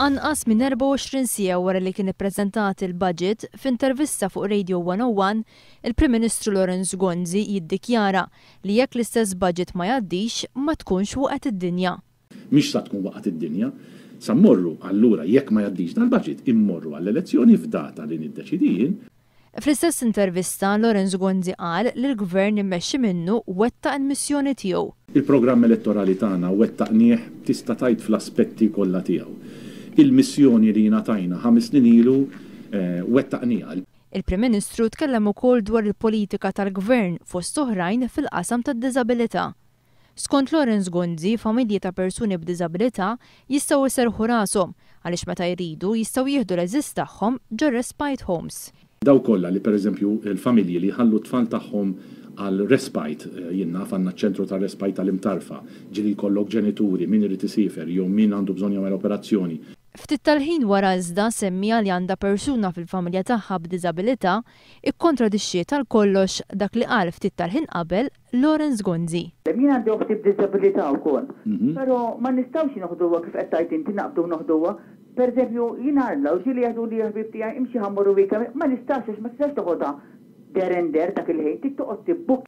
Anqas minn 24 siegħa wara li kien ippreżentat il-budget f'intervista fuq Radio 101, il-Prim Ministru Lawrence Ghanzi jiddikjara li jekk l-istess budget ma jgħaddix ma tkunx waqgħet id-dinja. Mhix sa tkun waqgħet id-dinja, sa mmorru allura jekk ma jgħaddix dal-budget immorru għall-elezzjoni f'data li niddeċidin. Fl-istess intervista, Lawrence Ghanzi qal li l-Gvern immexxi minnu wettaq il-missjoni tiegħu. Il-programm elettorali tagħna wettaqnieh tista' tgħid fl-aspetti kollha tiegħu. Il-missjoni li ngħatajna 5 snin ilu wettaqniha. Il-Prim Ministru tkellem ukoll dwar il-politika tal-Gvern fost oħrajn fil-qasam tad-diżabilità. Skont Lawrence Ghanzi, familji ta' persuni b'diżabilità jistgħu jserħu rashom għaliex meta jridu jistgħu jieħdu l-eżiż tagħhom ġo respite homes. Daw kollha li pereżempju il-familji li ħallu t-tfal tagħhom għal respite, jinnna fanna ċentru ta' respite tal-imtarfa, ġili kollok ġenituri, min irid isifer, jew min għandu bżonn jagħmel operazzjoni. Ftit tal-ħin wara iżda semmija li għandha persuna fil-familja tagħha b'diżabilità ikkontradixxiet għal kollox dak li qal ftit tal-ħin qabel Lawrence Ghanzi. Jien għandi uħti b'diżabilità wkoll, però ma nistgħux noħduha kif qed tgħid inti naqbdu noħduha. Pereżempju, jien għalla u ġieli jaħdu li ħbib tiegħi imxi ħammorru wika, ma nistax ma tistax toħodha der dak il-ħin, tik toqgħod tibbuk